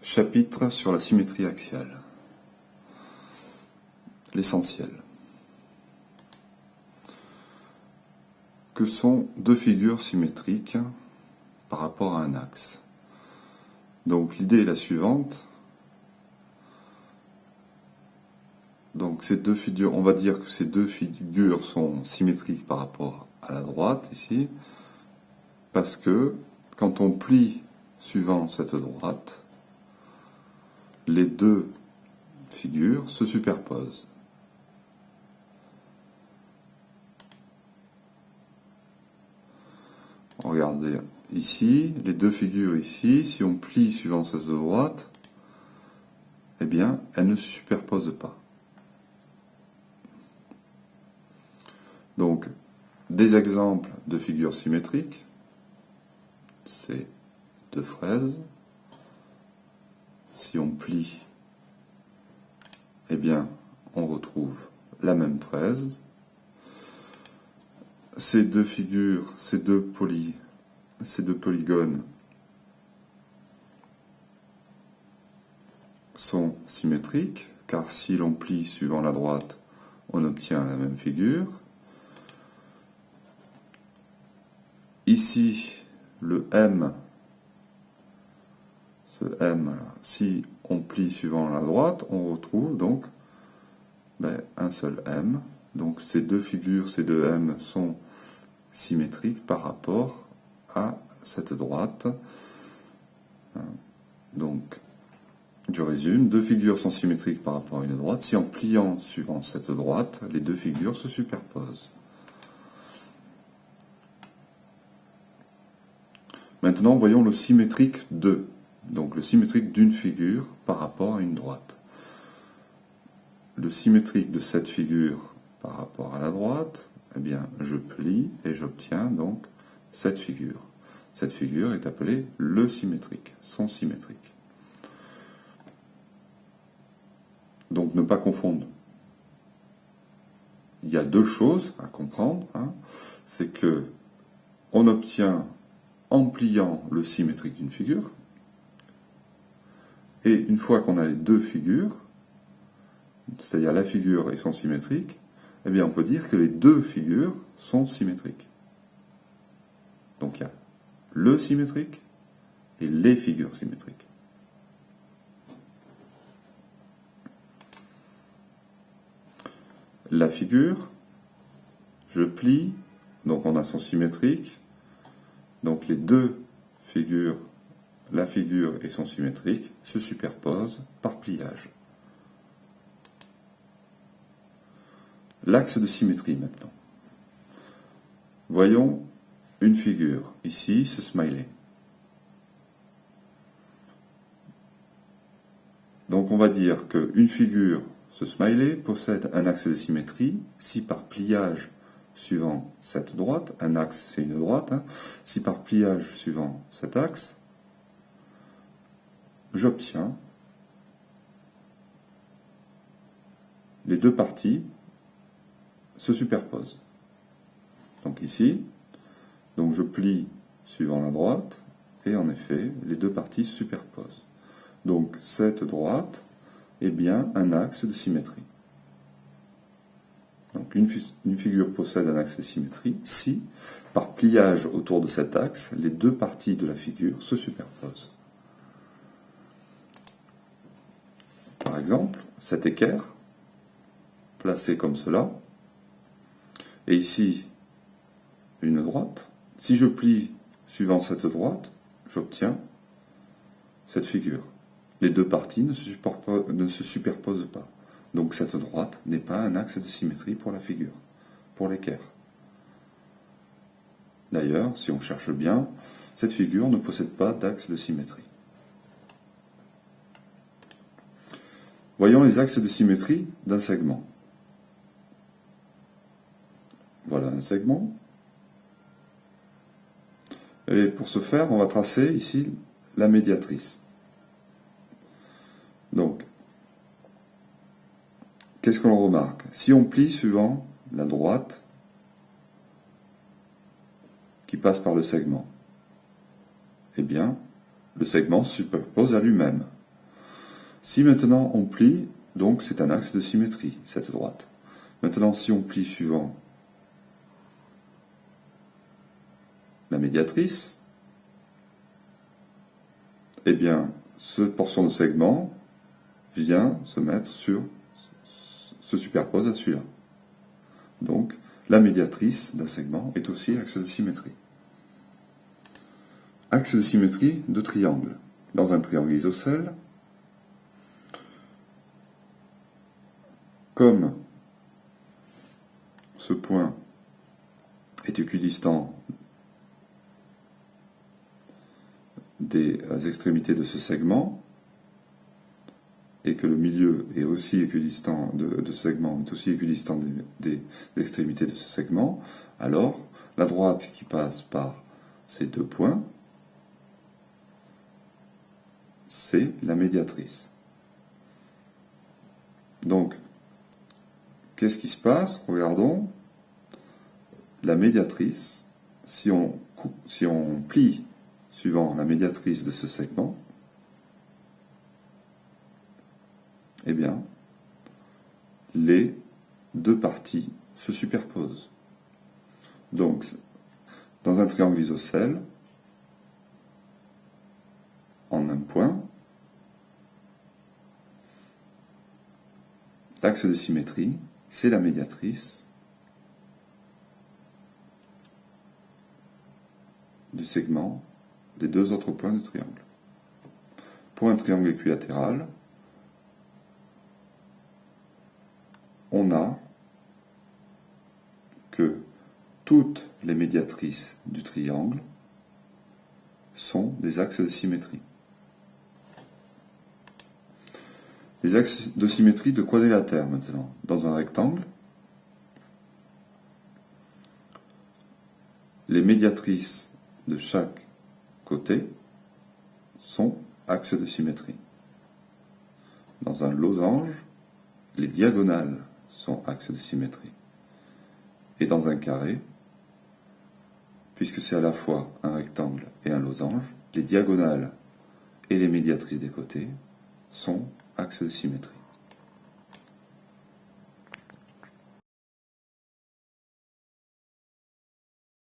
Chapitre sur la symétrie axiale. L'essentiel. Que sont deux figures symétriques par rapport à un axe? Donc l'idée est la suivante. Donc ces deux figures, on va dire que ces deux figures sont symétriques par rapport à la droite ici, parce que quand on plie suivant cette droite, les deux figures se superposent. Regardez ici, les deux figures ici, si on plie suivant cette droite, eh bien, elles ne se superposent pas. Donc, des exemples de figures symétriques, c'est deux fraises. Si on plie, eh bien, on retrouve la même fraise. Ces deux figures, ces deux polygones sont symétriques, car si l'on plie suivant la droite, on obtient la même figure. Ici, le M, ce M, si on plie suivant la droite, on retrouve donc un seul M. Donc ces deux figures, ces deux M sont symétriques par rapport à cette droite. Donc, je résume, deux figures sont symétriques par rapport à une droite. Si en pliant suivant cette droite, les deux figures se superposent. Maintenant, voyons le symétrique de, donc le symétrique d'une figure par rapport à une droite. Le symétrique de cette figure par rapport à la droite, eh bien, je plie et j'obtiens donc cette figure. Cette figure est appelée le symétrique, son symétrique. Donc, ne pas confondre. Il y a deux choses à comprendre. C'est que on obtient en pliant le symétrique d'une figure, et une fois qu'on a les deux figures, c'est-à-dire la figure et son symétrique, eh bien on peut dire que les deux figures sont symétriques. Donc il y a le symétrique et les figures symétriques. La figure, je plie, donc on a son symétrique, donc les deux figures, la figure et son symétrique, se superposent par pliage. L'axe de symétrie maintenant. Voyons une figure, ici ce smiley. Donc on va dire qu'une figure, ce smiley, possède un axe de symétrie si par pliage suivant cette droite, un axe c'est une droite, si par pliage suivant cet axe, j'obtiens les deux parties se superposent. Donc ici, donc je plie suivant la droite, et en effet, les deux parties se superposent. Donc cette droite est bien un axe de symétrie. Donc une figure possède un axe de symétrie si, par pliage autour de cet axe, les deux parties de la figure se superposent. Par exemple, cet équerre, placé comme cela, et ici une droite. Si je plie suivant cette droite, j'obtiens cette figure. Les deux parties ne se superposent pas. Donc cette droite n'est pas un axe de symétrie pour la figure, pour l'équerre. D'ailleurs, si on cherche bien, cette figure ne possède pas d'axe de symétrie. Voyons les axes de symétrie d'un segment. Voilà un segment. Et pour ce faire, on va tracer ici la médiatrice. Donc, qu'est-ce que l'on remarque? Si on plie suivant la droite qui passe par le segment, eh bien, le segment se superpose à lui-même. Si maintenant on plie, donc c'est un axe de symétrie, cette droite. Maintenant, si on plie suivant la médiatrice, eh bien, ce portion de segment vient se superpose à celui-là. Donc, la médiatrice d'un segment est aussi axe de symétrie. Axe de symétrie de triangle. Dans un triangle isocèle, comme ce point est équidistant des extrémités de ce segment, et que le milieu est aussi équidistant de ce segment, est aussi équidistant des extrémités de ce segment, alors la droite qui passe par ces deux points, c'est la médiatrice. Donc, qu'est-ce qui se passe? Regardons. La médiatrice, si on plie suivant la médiatrice de ce segment, eh bien, les deux parties se superposent. Donc, dans un triangle isocèle, en un point, l'axe de symétrie, c'est la médiatrice du segment des deux autres points du triangle. Pour un triangle équilatéral, on a que toutes les médiatrices du triangle sont des axes de symétrie. Les axes de symétrie de quadrilatère maintenant. Dans un rectangle, les médiatrices de chaque côté sont axes de symétrie. Dans un losange, les diagonales sont axes de symétrie. Et dans un carré, puisque c'est à la fois un rectangle et un losange, les diagonales et les médiatrices des côtés sont axes de symétrie.